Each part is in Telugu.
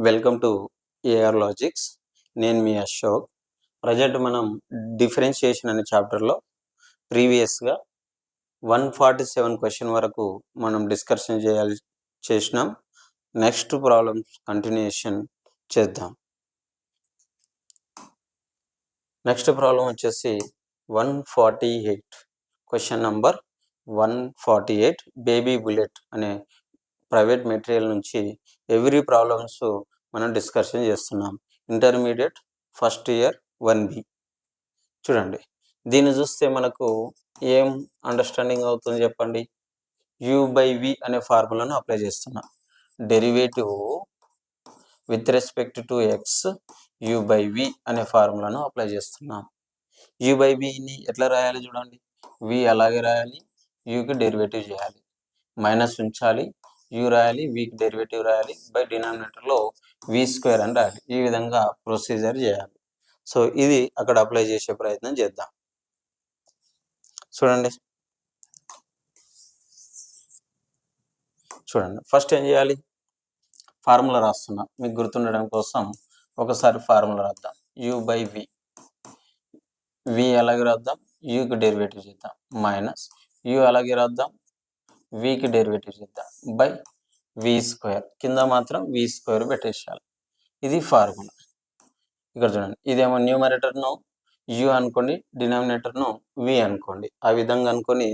Welcome to AR logics. నేను మీ అశోక్. ప్రజెంట్ మనం డిఫరెన్షియేషన్ అనే చాప్టర్లో ప్రీవియస్గా 147 క్వశ్చన్ వరకు మనం డిస్కషన్ చేసినాం. నెక్స్ట్ ప్రాబ్లమ్స్ కంటిన్యూషన్ చేద్దాం. నెక్స్ట్ ప్రాబ్లం వచ్చేసి 148, క్వశ్చన్ నంబర్ 148, బేబీ బుల్లెట్ అనే ప్రైవేట్ మెటీరియల్ నుంచి ఎవ్రీ ప్రాబ్లమ్స్ మనం డిస్కషన్ చేస్తున్నాం. Intermediate first year 1B. చూడండి, దీన్ని చూస్తే మనకు ఏం అండర్స్టాండింగ్ అవుతుంది చెప్పండి. U/V అనే ఫార్ములాను అప్లై చేస్తున్నాం. Derivative with respect to X U/V అనే ఫార్ములాను అప్లై చేస్తున్నాం. U/Vని ఎట్లా రాయాలి చూడండి. V అలాగే రాయాలి, Uకి డెరివేటివ్ చేయాలి, మైనస్ ఉంచాలి, U రాయాలి, Vకి డెరివేటివ్ రాయాలి, బై డినామినేటర్లో V² అని రాయాలి. ఈ విధంగా ప్రొసీజర్ చేయాలి. సో ఇది అక్కడ అప్లై చేసే ప్రయత్నం చేద్దాం. చూడండి, ఫస్ట్ ఏం చేయాలి, ఫార్ములా రాస్తున్నా మీకు గుర్తుండడం కోసం. ఒకసారి ఫార్ములా రాద్దాం. U/V, V అలాగే రాద్దాం, Uకి డెరివేటివ్ చేద్దాం, మైనస్ U అలాగే రాద్దాం, Vకి డెరివేటివ్ చేద్దాం, బై V². కింద మాత్రం V² పెట్టేసాలి. ఇది ఫార్ములా. ఇక్కడ చూడండి, ఇదేమో న్యూమరేటర్ను U అనుకోండి, డినామినేటర్ను V అనుకోండి. ఆ విధంగా అనుకొని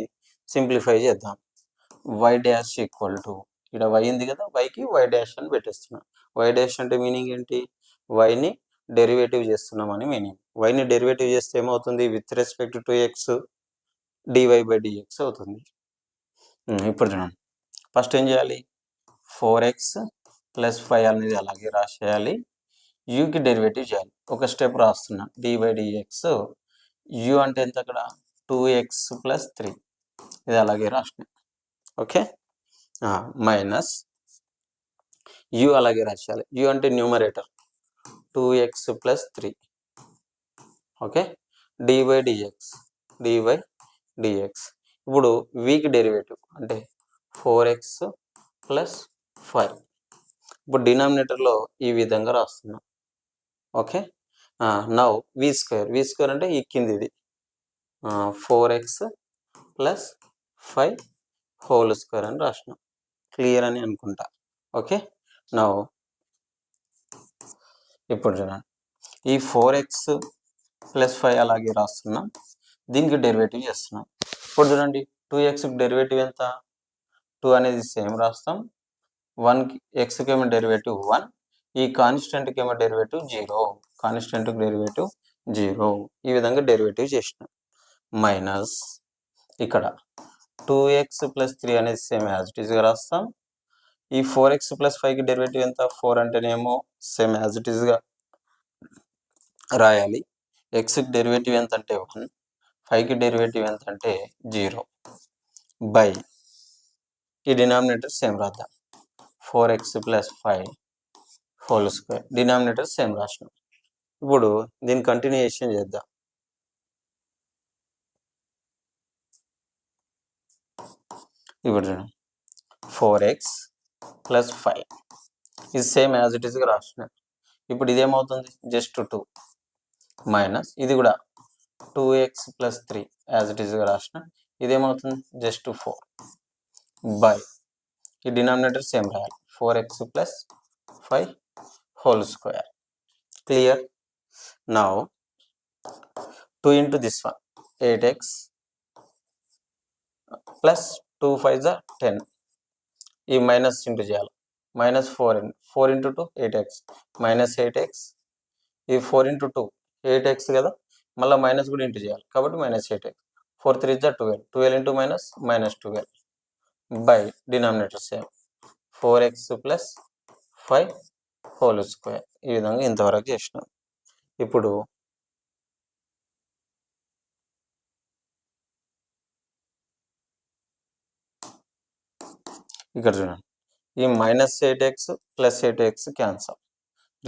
సింప్లిఫై చేద్దాం. Y డాష్ ఈక్వల్ టు, ఇక్కడ Y ఉంది కదా, Yకి Y డాష్ అని పెట్టేస్తున్నాం. Y డాష్ అంటే మీనింగ్ ఏంటి, Yని డెరివేటివ్ చేస్తున్నాం అని మీనింగ్. Yని డెరివేటివ్ చేస్తే ఏమవుతుంది, with respect to X dy/dx అవుతుంది. ఇప్పుడు చూడండి, ఫస్ట్ ఏం చేయాలి, 4x + 5 అనేది అలాగే రాసేయాలి. Uకి డెరివేటివ్ చేయాలి. ఒక స్టెప్ రాస్తున్నా, dy/dx. U అంటే ఎంత అక్కడ, 2x + 3, ఇది అలాగే రాసిన. ఓకే, మైనస్ U అలాగే రాసేయాలి. U అంటే న్యూమరేటర్, 2x + 3. Okay, dy/dx. ఇప్పుడు Vకి డెరివేటివ్ అంటే 4x + 5. ఇప్పుడు డినామినేటర్లో ఈ విధంగా రాస్తున్నాం. ఓకే, నౌ V² అంటే ఈ కిందిది 4x + 5 హోల్ స్క్వేర్ అని రాసినాం. క్లియర్ అని అనుకుంటా. ఓకే, నౌ ఇప్పుడు చూడండి, ఈ 4x + 5 అలాగే రాస్తున్నాం, దీనికి డెరివేటివ్ చేస్తున్నాం. ఇప్పుడు చూడండి, 2xకి డెరివేటివ్ ఎంత, 2 అనేది సేమ్ రాస్తాం, 1కి xకి ఏమో డెరివేటివ్ 1, ఈ కాన్స్టెంట్కి ఏమో డెరివేటివ్ 0, కాన్స్టెంట్కి డెరివేటివ్ 0. ఈ విధంగా డెరివేటివ్ చేసినాం. మైనస్ ఇక్కడ 2x + 3 అనేది సేమ్ యాజ్ ఇట్ ఈస్గా రాస్తాం. ఈ 4x + 5కి డెరివేటివ్ ఎంత, 4 అంటేనేమో సేమ్ యాజ్ ఇట్ ఈస్గా రాయాలి. ఎక్స్కి డెరివేటివ్ ఎంత అంటే 1, 5కి డెరివేటివ్ ఎంత అంటే 0, బై ఈ డినామినేటర్ సేమ్ రాద్దాం, 4x + 5 whole square. Denominator same రాసినాం. ఇప్పుడు దీని కంటిన్యూషన్ చేద్దాం. ఇప్పుడు చూడండి, 4x + 5 ఇది సేమ్ యాజ్ ఇట్ ఈస్గా రాసినాం. ఇప్పుడు ఇదేమవుతుంది, జస్ట్ 2, మైనస్ ఇది కూడా 2x + 3 యాజ్ ఇట్ ఈస్గా రాసిన, ఇదేమవుతుంది జస్ట్ 4, బై ఈ డినామినేటర్ సేమ్ రాయాలి, 4x + 5 whole square. Clear. Now 2 into this one, 8x + 2 5 = 10. ఈ మైనస్ ఇంటూ చేయాలి, minus 4 into 2 8x, minus 8x. ఈ 4 into 2 8x కదా, మళ్ళీ మైనస్ కూడా ఇంటూ చేయాలి కాబట్టి minus 8x. 4 3 = 12, 12 into minus -12, by denominator same 4x + 5 whole square. ఈ విధంగా ఇంతవరకు చేసినాం. ఇప్పుడు ఇక్కడ చూడండి, ఈ -8x + 8x క్యాన్సల్,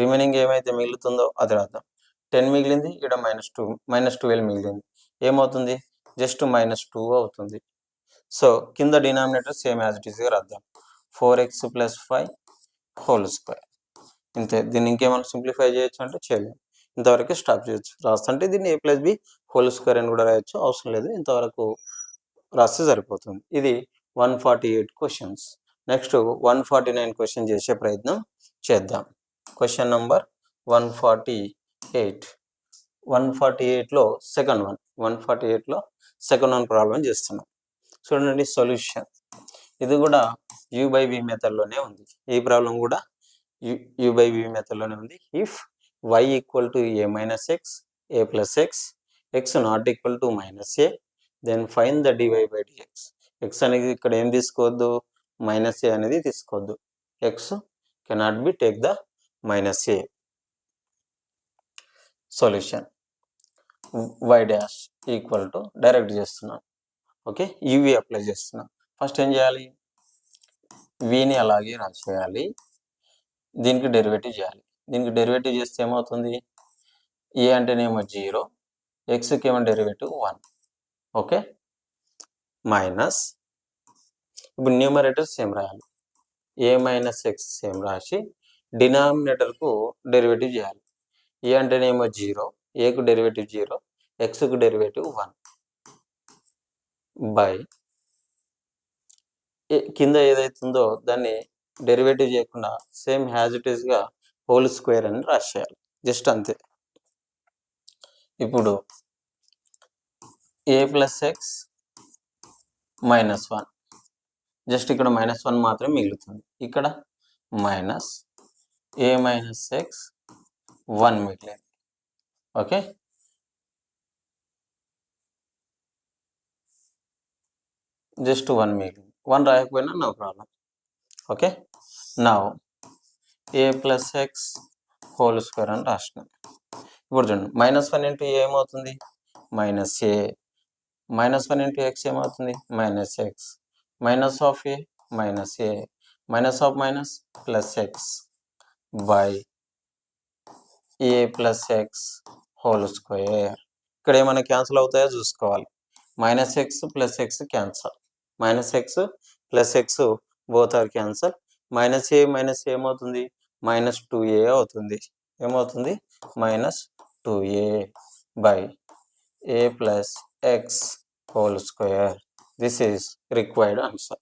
రిమైనింగ్ ఏమైతే మిగులుతుందో అది రాద్దాం. 10 మిగిలింది, ఇక్కడ -12 మిగిలింది, ఏమవుతుంది జస్ట్ -2 అవుతుంది. సో కింద డినామినేటర్ సేమ్ యాజ్ ఇట్ ఈస్గా రాద్దాం, 4x + 5 హోల్ స్క్వేర్. ఇంతే. దీన్ని ఇంకేమైనా సింప్లిఫై చేయొచ్చు అంటే చేయలేము. ఇంతవరకు స్టాప్ చేయొచ్చు. రాస్తుంటే దీన్ని a+b హోల్ స్క్వేర్ అని కూడా రాయొచ్చు, అవసరం లేదు. ఇంతవరకు రాస్తే సరిపోతుంది. ఇది 148 క్వశ్చన్స్. నెక్స్ట్ 149 క్వశ్చన్ చేసే ప్రయత్నం చేద్దాం. Question number 148. 148లో సెకండ్ వన్. 148లో సెకండ్ వన్ ప్రాబ్లం చేస్తున్నాం. చూడండి సొల్యూషన్. ఇది కూడా u/v మెథడ్లోనే ఉంది. ఈ ప్రాబ్లం కూడా u/v మెథడ్లోనే ఉంది. If y equal to a minus x, a plus x, x not equal to minus a, then find the dy/dx. X అనేది ఇక్కడ ఏం తీసుకోవద్దు, మైనస్ ఏ అనేది తీసుకోవద్దు. X cannot be take the minus a. Solution y dash equal to direct చేస్తున్నాం. ఓకే, యూవి అప్లై చేస్తున్నాం. ఫస్ట్ ఏం చేయాలి, విని అలాగే రాసేయాలి. దీనికి డెరివేటివ్ చేయాలి. దీనికి డెరివేటివ్ చేస్తే ఏమవుతుంది, ఏ అంటేనేమో 0, ఎక్స్కి ఏమో డెరివేటివ్ 1. ఓకే, మైనస్, ఇప్పుడు న్యూమరేటర్ సేమ్ రాయాలి. ఏ మైనస్ ఎక్స్ సేమ్ రాసి డినామినేటర్కు డెరివేటివ్ చేయాలి. ఏ అంటేనేమో 0, ఏకు డెరివేటివ్ 0, ఎక్స్కు డెరివేటివ్ 1 బై కింద ఏదైతుందో దాన్ని డెరివేటివ్ చేయకుండా సేమ్ హ్యాజ్ ఇట్ ఈస్గా హోల్ స్క్వేర్ అని రాసేయాలి. జస్ట్ అంతే. ఇప్పుడు a plus x minus 1, just ఇక్కడ -1 మాత్రమే మిగులుతుంది. ఇక్కడ మైనస్ ఏ మైనస్ ఎక్స్ 1 మిగిలింది. ఓకే, జస్ట్ 1 మిగిలింది. 1 రాయకపోయినా no problem. Okay, now a plus x whole square అని రాసినాం. ఇప్పుడు చూడండి, -1 ఇంటూ ఏ ఏమవుతుంది, మైనస్ ఏ, -1 ఇంటూ ఎక్స్ ఏమవుతుంది, minus x, minus of a minus a, minus of minus plus x by a plus x whole square. ఇక్కడ ఏమైనా క్యాన్సిల్ అవుతాయో చూసుకోవాలి. Minus x plus x cancel, minus x plus x both are cancel. Minus a ఏమవుతుంది, -2a అవుతుంది. ఏమవుతుంది, -2a by a plus x whole square. This is required answer.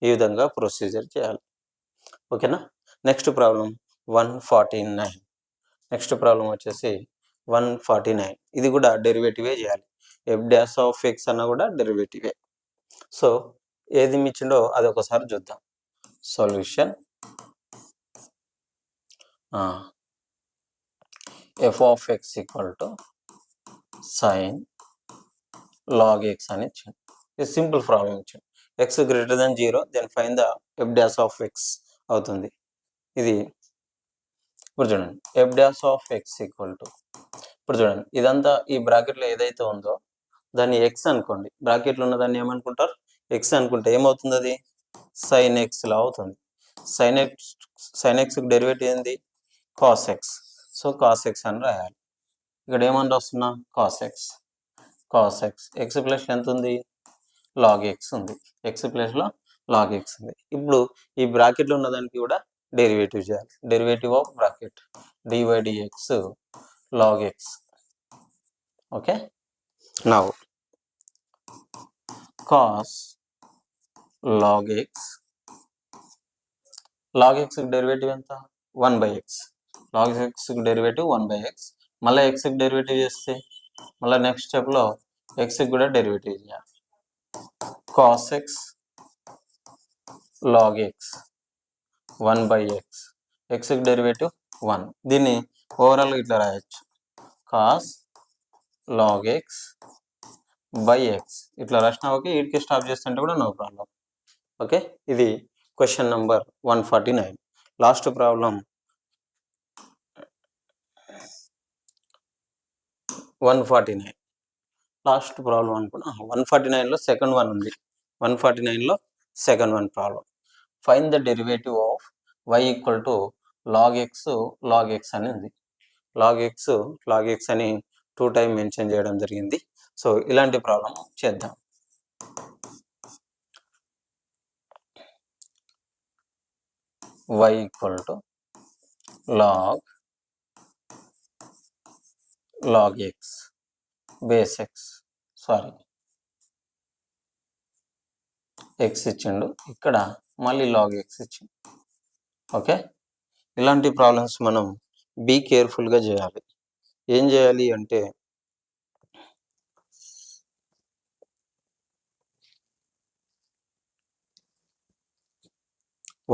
ఈ విధంగా ప్రొసీజర్ చేయాలి. ఓకేనా. Next problem 149. నెక్స్ట్ ప్రాబ్లం వచ్చేసి 149. ఇది కూడా డెరివేటివే చేయాలి. ఎఫ్ డాష్ ఆఫ్ ఎక్స్ అన్న కూడా డెరివేటివే. సో ఏది ఇచ్చిండో అది ఒకసారి చూద్దాం. Solution f of x equal to sine log x అని ఇచ్చింది. ఇది సింపుల్ ప్రాబ్లం ఇచ్చింది. X greater than 0, then find the f dash of x అవుతుంది. ఇది ఇప్పుడు చూడండి, f dash of x equal to, ఇప్పుడు చూడండి ఇదంతా ఈ బ్రాకెట్లో ఏదైతే ఉందో దాన్ని ఎక్స్ అనుకోండి. బ్రాకెట్లో ఉన్న దాన్ని ఏమనుకుంటారు, ఎక్స్ అనుకుంటే ఏమవుతుంది, అది సైన్ ఎక్స్ లా అవుతుంది. సైన్ ఎక్స్కి డెరివేటివ్ ఏంది, cos X. So cos X అని రాయాలి. ఇక్కడ ఏమని రాస్తున్నా, cos X. Cos X, X plus ఎంత ఉంది, లాగ్ ఎక్స్ ఉంది. ఎక్స్ ప్లస్లో లాగ్ ఎక్స్ ఉంది. ఇప్పుడు ఈ బ్రాకెట్లో ఉన్న దానికి కూడా డెరివేటివ్ చేయాలి. Derivative of bracket dy/dx log x. Okay, now cos log x, log x derivative ఎంత, 1/x. log x derivative 1/x. మళ్ళీ x డెరివేటివ్ చేస్తే మళ్ళీ నెక్స్ట్ స్టెప్లో x కూడా డెరివేటివ్ చేయాలి. cos x log x 1/x, x derivative 1. దీన్ని ఓవరాల్ ఇట్లా రాయొచ్చు, cos log x by x. ఇట్లా రాసినా ఓకే. వీటికి స్టాప్ చేస్తుంటే కూడా నో ప్రాబ్లం. ఓకే, ఇది question number 149. Last problem 149. Last problem అనుకున్నా. 149లో సెకండ్ వన్ ఉంది. 149లో second one problem. Find the derivative of y equal to log x అని ఉంది. log x అని 2 టైం మెన్షన్ చేయడం జరిగింది. సో ఇలాంటి ప్రాబ్లం చేద్దాం. y equal to log x base x sorry x ఇచ్చిండు, ఇక్కడ మళ్ళీ log x ఇచ్చిండు. ఓకే, ఇలాంటి ప్రాబ్లమ్స్ మనం బీ కేర్ఫుల్గా చేయాలి. ఏం చేయాలి అంటే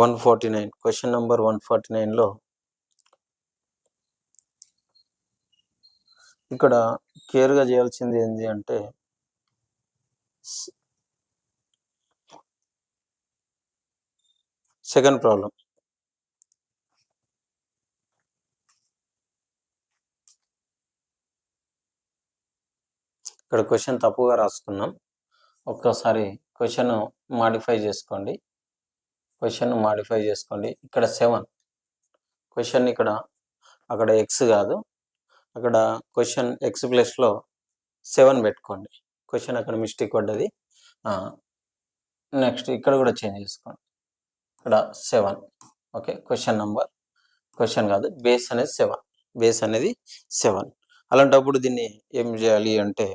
149 క్వశ్చన్ నెంబర్ 149లో ఇక్కడ కేర్గా చేయాల్సింది ఏంటి అంటే సెకండ్ ప్రాబ్లం. ఇక్కడ క్వశ్చన్ తప్పుగా రాసుకున్నాం, ఒక్కసారి క్వశ్చన్ మాడిఫై చేసుకోండి. ఇక్కడ 7 క్వశ్చన్, అక్కడ ఎక్స్ కాదు, అక్కడ క్వశ్చన్ ఎక్స్ ప్లస్లో 7 పెట్టుకోండి. క్వశ్చన్ అక్కడ మిస్టేక్ పడ్డది. నెక్స్ట్ ఇక్కడ కూడా చేంజ్ చేసుకోండి, ఇక్కడ 7. ఓకే, క్వశ్చన్ కాదు, బేస్ అనేది 7. అలాంటప్పుడు దీన్ని ఏం చేయాలి అంటే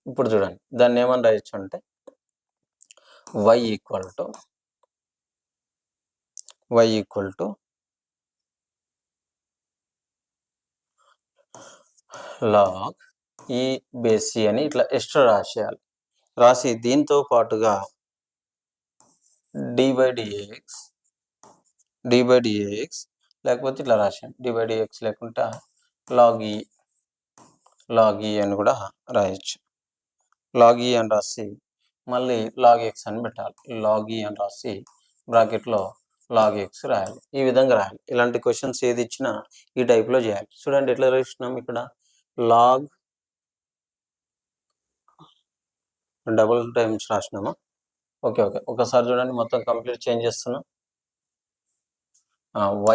ఇప్పుడు చూడండి, దాన్ని ఏమని రాయొచ్చు అంటే y ఈక్వల్ టు log ఈ బేస్ సి అని ఇట్లా ఎక్స్ట్రా రాసి దీంతో పాటుగా dy dx లేకపోతే ఇట్లా రాసాను dy dx లేకుండా log e అని కూడా రాయొచ్చు. log e అని రాసి మళ్ళీ log x అని పెట్టాలి. log e అని రాసి బ్రాకెట్లో log x రాయాలి. ఈ విధంగా రాయాలి. ఇలాంటి క్వశ్చన్స్ ఏది ఇచ్చినా ఈ టైప్లో చేయాలి. చూడండి ఎట్లా రాసినాం, ఇక్కడ log డబుల్ టైమ్స్ రాసినామా. ఓకే, ఒకసారి చూడండి, మొత్తం కంప్లీట్ చేంజ్ చేస్తున్నాం.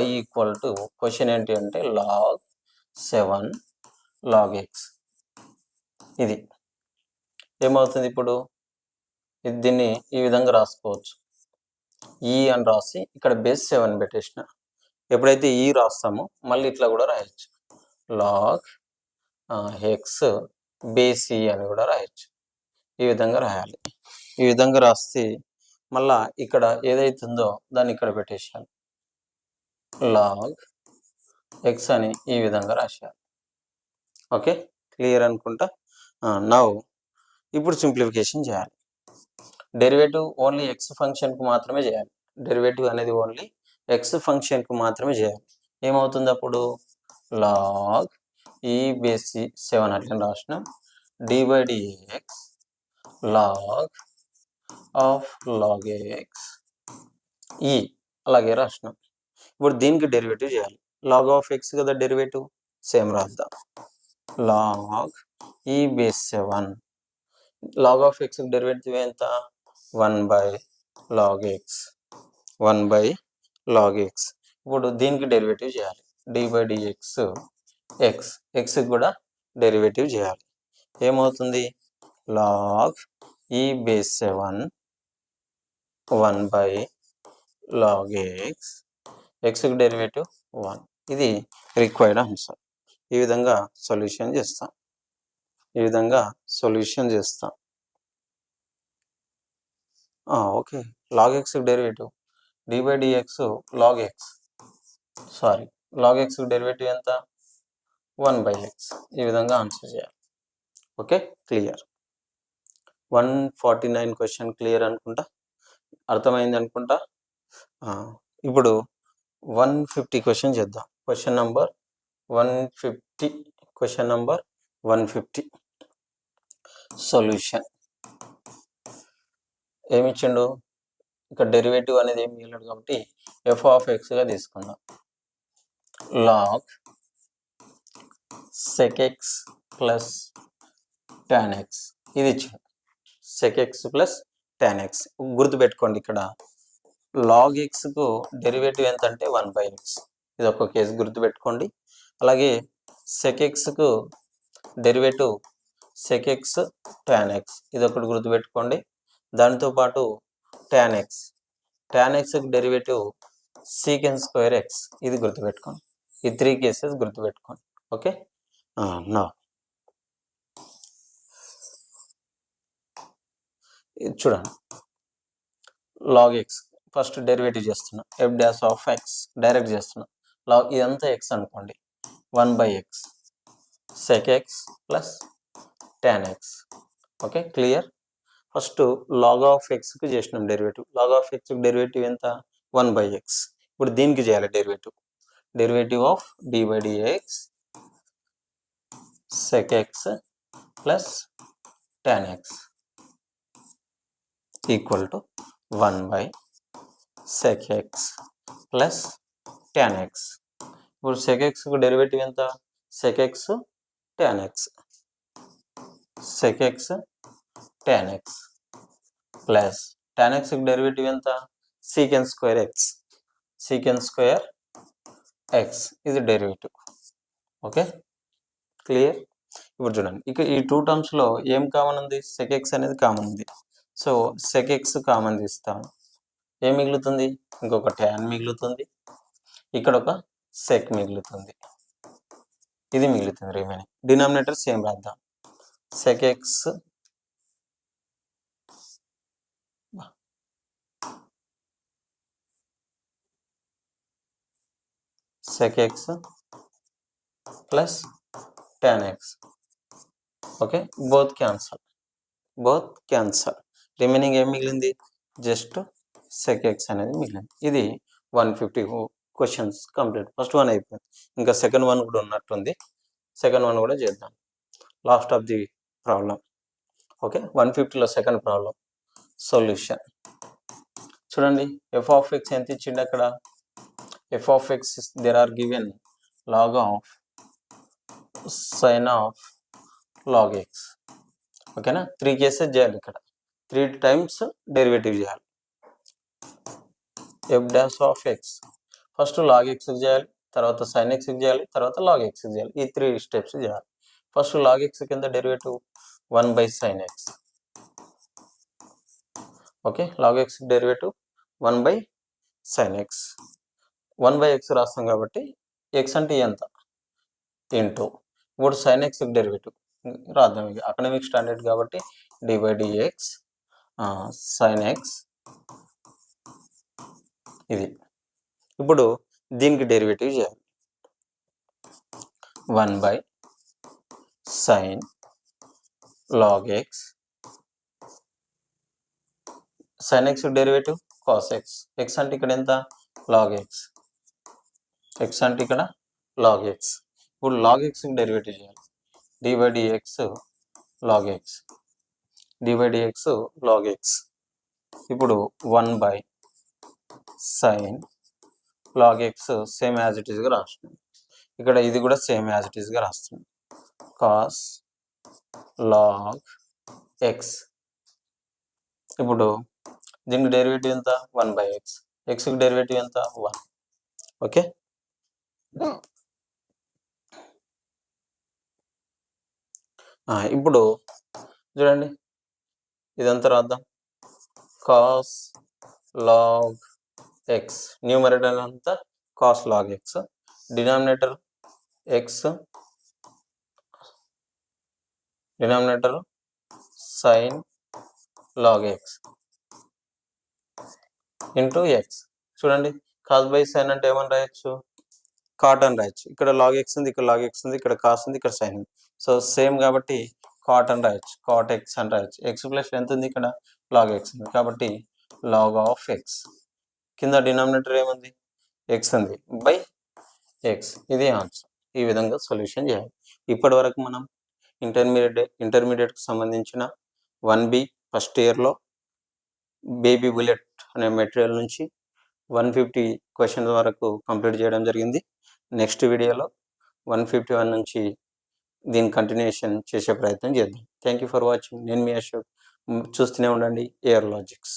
y ఈక్వల్ టు క్వశ్చన్ ఏంటి అంటే log 7 log x. ఇది ఏమవుతుంది, ఇప్పుడు దీన్ని ఈ విధంగా రాసుకోవచ్చు. ఈ అని రాసి ఇక్కడ బేస్ 7 పెట్టేసిన. ఎప్పుడైతే ఈ రాస్తామో మళ్ళీ ఇట్లా కూడా రాయొచ్చు, log x బేస్ ఈ అని కూడా రాయొచ్చు. ఈ విధంగా రాయాలి. ఈ విధంగా రాస్తే మళ్ళా ఇక్కడ ఏదైతుందో దాన్ని ఇక్కడ పెట్టేసాను, log x అని ఈ విధంగా రాశాను. ఓకే, క్లియర్ అనుకుంటా. నౌ ఇప్పుడు సింప్లిఫికేషన్ చేయాలి. డెరివేటివ్ ఓన్లీ ఎక్స్ ఫంక్షన్కు మాత్రమే చేయాలి. డెరివేటివ్ అనేది ఓన్లీ ఎక్స్ ఫంక్షన్కు మాత్రమే చేయాలి. ఏమవుతుంది అప్పుడు, log ఈ బేస్ 7 అట్లా రాసినాం, dy dx log of log x ఈ అలాగే రాసినాం. ఇప్పుడు దీనికి డెరివేటివ్ చేయాలి. log ఆఫ్ x కదా డెరివేటివ్, సేమ్ రాద్దాం, log ఈ base 7 log of x derivative ఎంత, 1/log x. ఇప్పుడు దీనికి డెరివేటివ్ చేయాలి, dy dx x కూడా డెరివేటివ్ చేయాలి. ఏమవుతుంది, log ఈ బేస్ 7 1/log x డెరివేటివ్ 1. ఇది రిక్వైర్డ్ ఆన్సర్. ఈ విధంగా సొల్యూషన్ చేస్తాం. Okay, log x derivative dy dx log x derivative ఎంత, 1/x. ఈ విధంగా ఆన్సర్ చేయాలి. Okay, clear. 149 క్వశ్చన్ క్లియర్ అనుకుంటా, అర్థమైంది అనుకుంటా. ఇప్పుడు 150 క్వశ్చన్ చేద్దాం. Question number 150 solution. ఏమి ఇచ్చిండు, ఇక్కడ డెరివేటివ్ అనేది ఏమి ఇవ్వలేడు కాబట్టి f ఆఫ్ x గా తీసుకుందాం. log sec x plus tan x ఇది ఇచ్చిండు, sec x plus tan x. గుర్తుపెట్టుకోండి, ఇక్కడ log x కు డెరివేటివ్ ఎంత అంటే 1/x. ఇది ఒక కేసు గుర్తుపెట్టుకోండి. అలాగే sec x కు derivative sec x tan x ఇది ఒకటి గుర్తుపెట్టుకోండి. దానితో పాటు tan x derivative secant square x ఇది గుర్తుపెట్టుకోండి. ఈ 3 కేసెస్ గుర్తుపెట్టుకోండి. ఓకే, నా ఇది చూడండి. log x ఫస్ట్ డెరివేటివ్ చేస్తున్నా, f dash of x direct చేస్తున్నా. log ఇదంతా x అనుకోండి, 1/x sec x plus tan x. Okay, clear. First log of x కి చేసినాం derivative. log of x derivative ఎంత? 1/x. ఇప్పుడు దీనికి చేయాలి derivative of dy dx sec x plus tan x equal to 1/sec x plus tan x. ఇప్పుడు sec x కు డెరివేటివ్ ఎంత? sec x tan x tan x plus tan x కు డెరివేటివ్ ఎంత? secant square x ఇది డెరివేటివ్. Okay, clear. ఇప్పుడు చూడండి, ఇక ఈ 2 టర్మ్స్ లో ఏం కామన్ ఉంది? sec x అనేది కామన్ ఉంది. సో sec x కామన్ తీస్తాము. ఏం మిగులుతుంది? ఇంకొక tan మిగులుతుంది, ఇక్కడ ఒక sec మిగులుతుంది, ఇది మిగులుతుంది రిమైనింగ్. డినామినేటర్ సేమ్ రాద్దాం, sec x plus tan x. Okay, both cancel. Remaining ఏం మిగిలింది? జస్ట్ sec x అనేది మిగిలింది. ఇది 150 క్వశ్చన్స్ కంప్లీట్. ఫస్ట్ వన్ అయిపోయింది, ఇంకా సెకండ్ వన్ కూడా ఉన్నట్టుంది. సెకండ్ వన్ కూడా చేద్దాం, last of the problem. Okay, 150లో సెకండ్ ప్రాబ్లం సొల్యూషన్. చూడండి, f of x ఎంత ఇచ్చిండు అక్కడ? f of x there are given log of sin of log x. ఓకేనా, 3 కేసెస్ చేయాలి ఇక్కడ, 3 టైమ్స్ డెరివేటివ్ చేయాలి. f dash of x first log x చేయాలి, తర్వాత sin x చేయాలి, తర్వాత log x చేయాలి. ఈ 3 స్టెప్స్ చేయాలి. ఫస్ట్ log x కింద derivative 1/sin x. Okay, log x derivative 1/sin x. 1/x రాస్తాం కాబట్టి x అంటే ఎంత? ఇంటూ. ఇప్పుడు sin x డెరివేటివ్ రాద్దాం, ఇక అకాడమిక్ స్టాండర్డ్ కాబట్టి dy/dx sin x ఇది. ఇప్పుడు దీనికి డెరివేటివ్ చేయాలి, 1/sin log x. sin x derivative cos x. x అంటే ఇక్కడ ఎంత? log x. x అంటే ఇక్కడ log x. ఇప్పుడు log x డెరివేటివ్ చేయాలి, dy/dx log x. ఇప్పుడు 1/sin log x same as it ఈస్గా రాస్తున్నాం. ఇక్కడ ఇది కూడా సేమ్ యాజ్ ఇట్ ఈస్గా రాస్తున్నాం, cos log x. ఇప్పుడు దీనికి డెరివేటివ్ ఎంత? 1/x. xకి డెరివేటివ్ ఎంత? 1. ఓకే, ఇప్పుడు చూడండి, ఇదంతా రాద్దాం, cos log x. న్యూమరేటర్ అంతా cos log x, denominator sin log x into x. చూడండి, cos బై sin అంటే ఏమని రాయొచ్చు? కాట్ అని రాయొచ్చు. ఇక్కడ log x ఉంది, ఇక్కడ log x ఉంది, ఇక్కడ cos ఉంది, ఇక్కడ sin ఉంది. సో సేమ్ కాబట్టి కాట్ అని రాయొచ్చు, cot x అని రాయొచ్చు. x ప్లస్ ఎంత ఉంది? ఇక్కడ log x ఉంది కాబట్టి log of x. కింద డినామినేటర్ ఏముంది? x ఉంది బై x. ఇది ఆన్సర్. ఈ విధంగా సొల్యూషన్ చేయాలి. ఇప్పటి వరకు మనం ఇంటర్మీడియట్కి సంబంధించిన 1B ఫస్ట్ ఇయర్లో బేబీ బుల్లెట్ అనే మెటీరియల్ నుంచి 150 క్వశ్చన్స్ వరకు కంప్లీట్ చేయడం జరిగింది. నెక్స్ట్ వీడియోలో 151 నుంచి దీని కంటిన్యూషన్ చేసే ప్రయత్నం చేద్దాం. Thank you for watching. నేను మీ అశోక్. చూస్తూనే ఉండండి AR Logics.